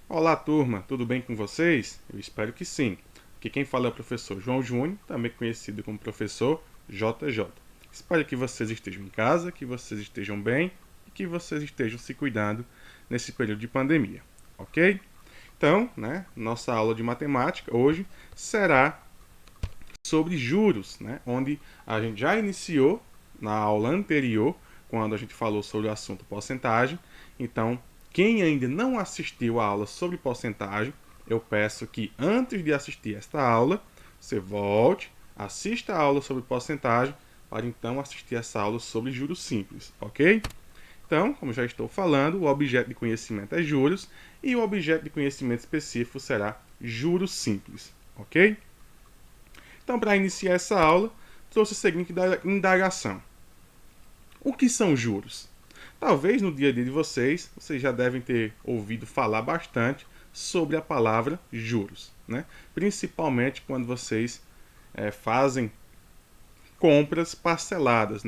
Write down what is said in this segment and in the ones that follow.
Olá, turma, tudo bem com vocês? Eu espero que sim. Aqui quem fala é o professor João Júnior, também conhecido como professor JJ. Espero que vocês estejam em casa, que vocês estejam bem e que vocês estejam se cuidando nesse período de pandemia, ok? Então, nossa aula de matemática hoje será sobre juros, onde a gente já iniciou na aula anterior, quando a gente falou sobre o assunto porcentagem. Então, quem ainda não assistiu a aula sobre porcentagem, eu peço que antes de assistir esta aula, você volte, assista a aula sobre porcentagem, para então assistir essa aula sobre juros simples, ok? Então, como já estou falando, o objeto de conhecimento é juros e o objeto de conhecimento específico será juros simples, ok? Então, para iniciar essa aula, trouxe a seguinte indagação: o que são juros? Talvez no dia a dia de vocês já devem ter ouvido falar bastante sobre a palavra juros, principalmente quando vocês fazem compras parceladas,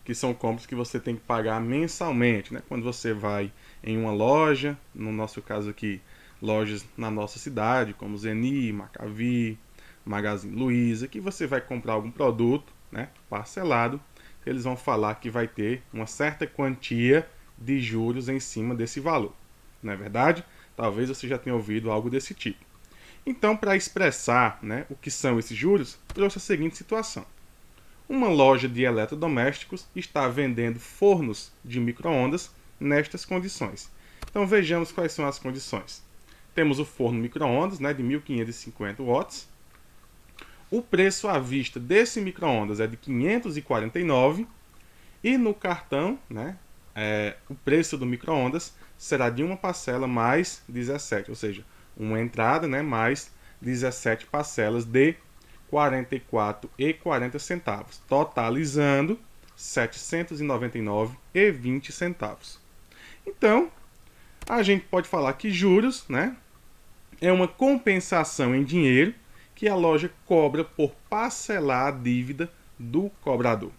que são compras que você tem que pagar mensalmente, quando você vai em uma loja, no nosso caso aqui, lojas na nossa cidade, como Zeni, Macavi, Magazine Luiza, que você vai comprar algum produto, parcelado, eles vão falar que vai ter uma certa quantia de juros em cima desse valor. Não é verdade? Talvez você já tenha ouvido algo desse tipo. Então, para expressar o que são esses juros, trouxe a seguinte situação. Uma loja de eletrodomésticos está vendendo fornos de micro-ondas nestas condições. Então vejamos quais são as condições. Temos o forno micro-ondas de 1550 watts. O preço à vista desse micro-ondas é de 549 e no cartão, o preço do micro-ondas será de uma parcela mais 17, ou seja, uma entrada mais 17 parcelas de 44,40 centavos, totalizando 799,20 centavos. Então, a gente pode falar que juros, é uma compensação em dinheiro que a loja cobra por parcelar a dívida do cobrador.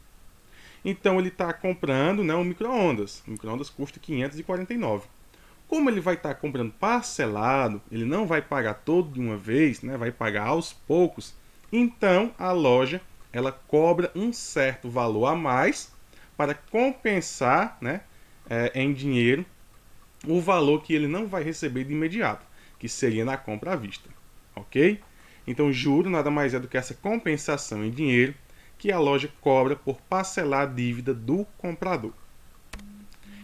Então ele está comprando um micro-ondas. O micro-ondas custa 549. Como ele vai estar comprando parcelado, ele não vai pagar todo de uma vez, vai pagar aos poucos. Então a loja ela cobra um certo valor a mais para compensar em dinheiro o valor que ele não vai receber de imediato, que seria na compra à vista, ok? Então, juro nada mais é do que essa compensação em dinheiro que a loja cobra por parcelar a dívida do comprador.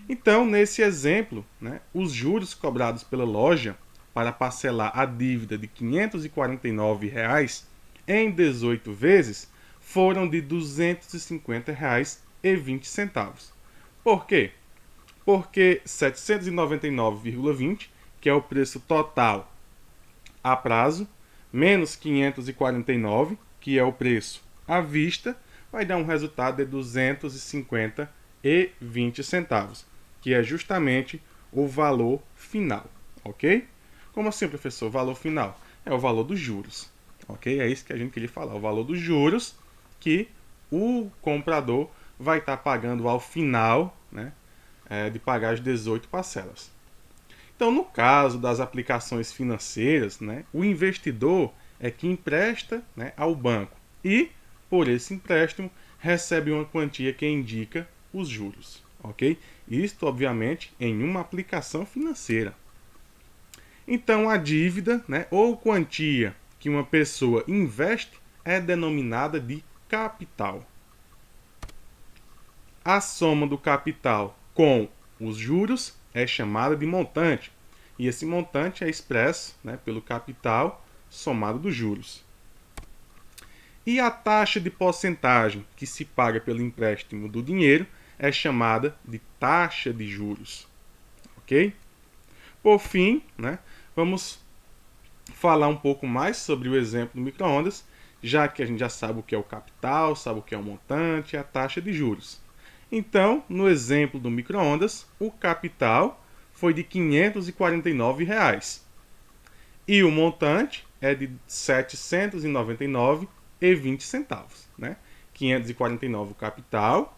Então, nesse exemplo, os juros cobrados pela loja para parcelar a dívida de R$ 549 em 18 vezes foram de R$ 250,20. Por quê? Porque 799,20, que é o preço total a prazo, menos 549, que é o preço à vista, vai dar um resultado de 250,20 centavos, que é justamente o valor final, ok? Como assim, professor? O valor final é o valor dos juros, ok? É isso que a gente queria falar, o valor dos juros que o comprador vai estar pagando ao final, de pagar as 18 parcelas. Então, no caso das aplicações financeiras, o investidor é que empresta ao banco e, por esse empréstimo, recebe uma quantia que indica os juros, ok? Isto, obviamente, em uma aplicação financeira. Então, a dívida ou quantia que uma pessoa investe é denominada de capital. A soma do capital com os juros é chamada de montante. E esse montante é expresso pelo capital somado dos juros. E a taxa de porcentagem que se paga pelo empréstimo do dinheiro é chamada de taxa de juros. Ok? Por fim, vamos falar um pouco mais sobre o exemplo do micro-ondas, já que a gente já sabe o que é o capital, sabe o que é o montante e a taxa de juros. Então, no exemplo do micro-ondas, o capital foi de R$ 549 e o montante é de R$ 799,20 centavos, 549 o capital,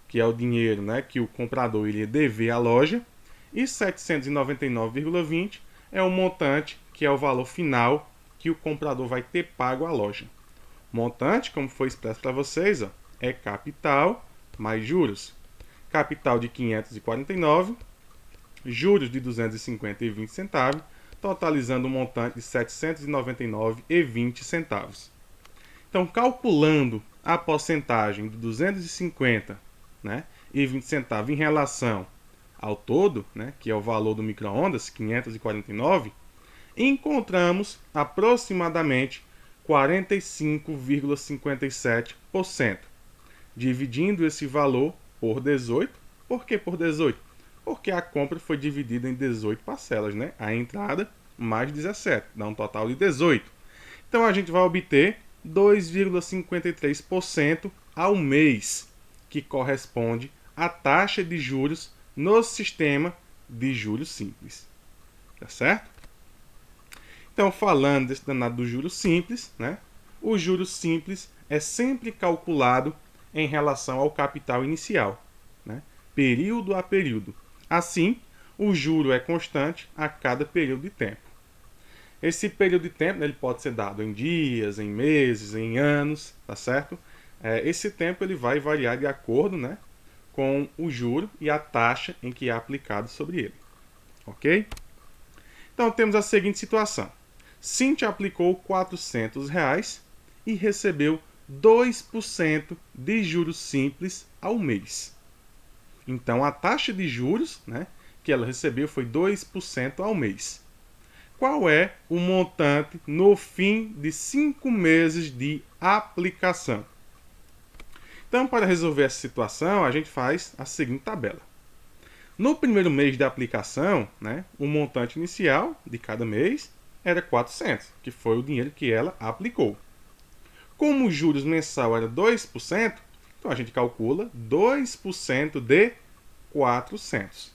que é o dinheiro que o comprador iria dever à loja, E 799,20 é o montante, que é o valor final que o comprador vai ter pago à loja. Montante, como foi expresso para vocês, ó, é capital mais juros. Capital de 549, juros de 250,20 centavos, totalizando um montante de 799,20 centavos. Então, calculando a porcentagem de 250, né, e 20 centavos em relação ao todo, né, que é o valor do micro-ondas, 549, encontramos aproximadamente 45,57%. Dividindo esse valor por 18. Por que por 18? Porque a compra foi dividida em 18 parcelas, né? A entrada mais 17, dá um total de 18. Então a gente vai obter 2,53% ao mês, que corresponde à taxa de juros no sistema de juros simples. Tá certo? Então, falando desse danado do juros simples, né? O juros simples é sempre calculado em relação ao capital inicial, né? Período a período. Assim, o juro é constante a cada período de tempo. Esse período de tempo, né, ele pode ser dado em dias, em meses, em anos, tá certo? Esse tempo ele vai variar de acordo, né, com o juro e a taxa em que é aplicado sobre ele. Ok? Então temos a seguinte situação. Cíntia aplicou R$ 400 e recebeu 2% de juros simples ao mês. Então a taxa de juros, né, que ela recebeu foi 2% ao mês. Qual é o montante no fim de 5 meses de aplicação? Então, para resolver essa situação, a gente faz a seguinte tabela. No primeiro mês de aplicação, né, o montante inicial de cada mês era 400, que foi o dinheiro que ela aplicou. Como o juros mensal era 2%, então a gente calcula 2% de 400.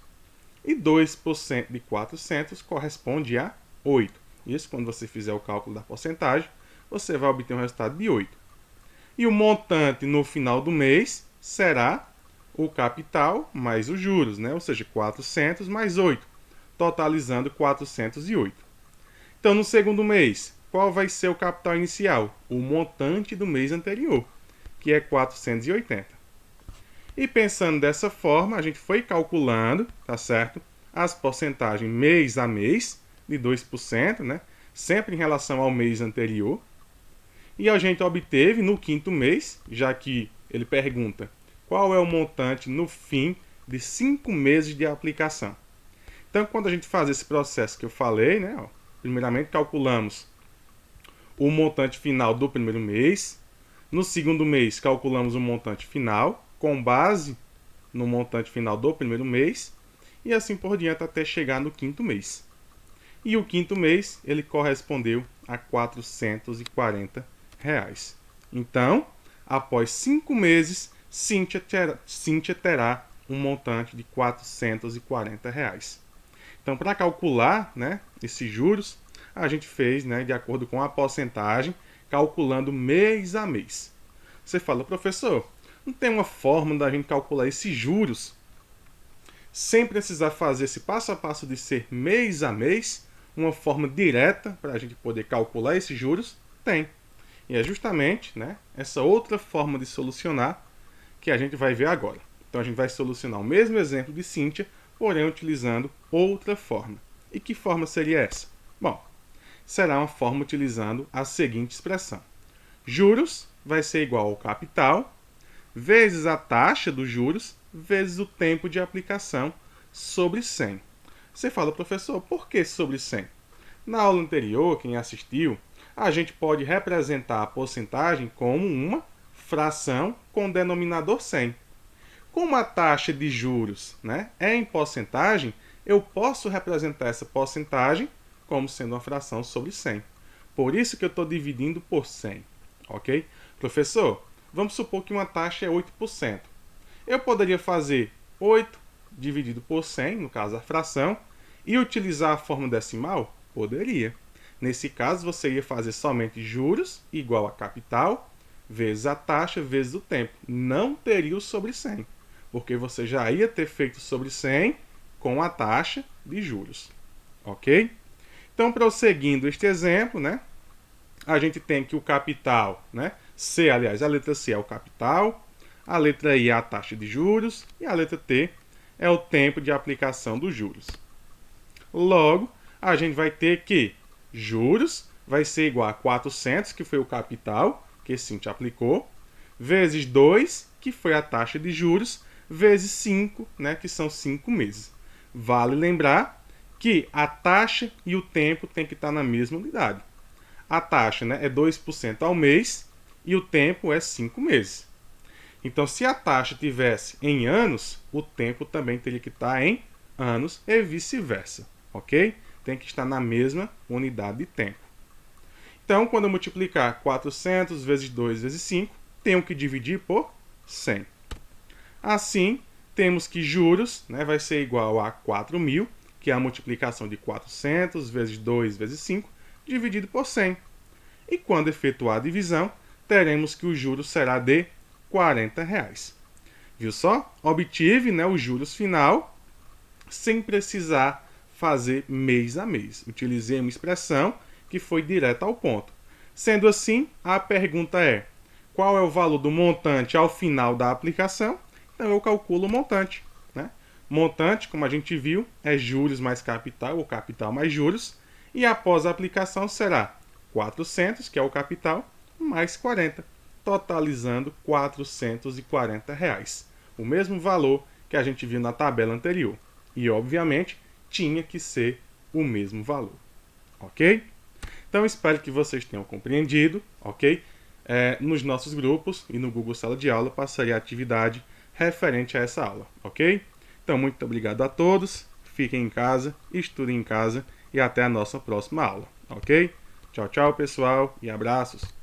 E 2% de 400 corresponde a 8. Isso, quando você fizer o cálculo da porcentagem, você vai obter um resultado de 8. E o montante no final do mês será o capital mais os juros, né? Ou seja, 400 mais 8, totalizando 408. Então, no segundo mês, qual vai ser o capital inicial? O montante do mês anterior, que é 480. E pensando dessa forma, a gente foi calculando, tá certo? As porcentagens mês a mês, de 2%, né? Sempre em relação ao mês anterior. E a gente obteve no quinto mês, já que ele pergunta qual é o montante no fim de 5 meses de aplicação. Então, quando a gente faz esse processo que eu falei, né? Ó, primeiramente calculamos o montante final do primeiro mês. No segundo mês, calculamos o montante final, com base no montante final do primeiro mês. E assim por diante até chegar no quinto mês. E o quinto mês, ele correspondeu a R$ 440. Então, após 5 meses, Cíntia terá um montante de R$ 440. Então, para calcular, né, esses juros, a gente fez, né, de acordo com a porcentagem, calculando mês a mês. Você fala, professor, não tem uma forma da gente calcular esses juros sem precisar fazer esse passo a passo de ser mês a mês, uma forma direta para a gente poder calcular esses juros? Tem. E é justamente, né, essa outra forma de solucionar que a gente vai ver agora. Então a gente vai solucionar o mesmo exemplo de Cíntia, porém utilizando outra forma. E que forma seria essa? Bom, será uma forma utilizando a seguinte expressão. Juros vai ser igual ao capital vezes a taxa dos juros vezes o tempo de aplicação sobre 100. Você fala, professor, por que sobre 100? Na aula anterior, quem assistiu, a gente pode representar a porcentagem como uma fração com denominador 100. Como a taxa de juros, né, é em porcentagem, eu posso representar essa porcentagem como sendo uma fração sobre 100. Por isso que eu estou dividindo por 100. Ok? Professor, vamos supor que uma taxa é 8%. Eu poderia fazer 8 dividido por 100, no caso a fração, e utilizar a forma decimal? Poderia. Nesse caso, você ia fazer somente juros igual a capital vezes a taxa vezes o tempo. Não teria o sobre 100, porque você já ia ter feito sobre 100 com a taxa de juros, ok? Então, prosseguindo este exemplo, né, a gente tem que o capital, né, C, aliás, a letra C é o capital, a letra I é a taxa de juros e a letra T é o tempo de aplicação dos juros. Logo, a gente vai ter que juros vai ser igual a 400, que foi o capital que Cintia aplicou, vezes 2, que foi a taxa de juros, vezes 5, né, que são 5 meses. Vale lembrar que a taxa e o tempo tem que estar na mesma unidade. A taxa, né, é 2% ao mês e o tempo é 5 meses. Então, se a taxa tivesse em anos, o tempo também teria que estar em anos e vice-versa, ok? Tem que estar na mesma unidade de tempo. Então, quando eu multiplicar 400 vezes 2 vezes 5, tenho que dividir por 100. Assim, temos que juros, né, vai ser igual a 4.000, que é a multiplicação de 400 vezes 2 vezes 5, dividido por 100. E quando efetuar a divisão, teremos que o juros será de R$40. Viu só? Obtive, né, os juros final sem precisar fazer mês a mês. Utilizei uma expressão que foi direta ao ponto. Sendo assim, a pergunta é: qual é o valor do montante ao final da aplicação? Então eu calculo o montante, né? Montante, como a gente viu, é juros mais capital ou capital mais juros. E após a aplicação será 400, que é o capital, mais 40, totalizando R$440. O mesmo valor que a gente viu na tabela anterior. E, obviamente, tinha que ser o mesmo valor. Ok? Então, espero que vocês tenham compreendido, ok? Nos nossos grupos e no Google Sala de Aula, passarei a atividade referente a essa aula, ok? Então, muito obrigado a todos, fiquem em casa, estudem em casa e até a nossa próxima aula, ok? Tchau, tchau, pessoal, e abraços!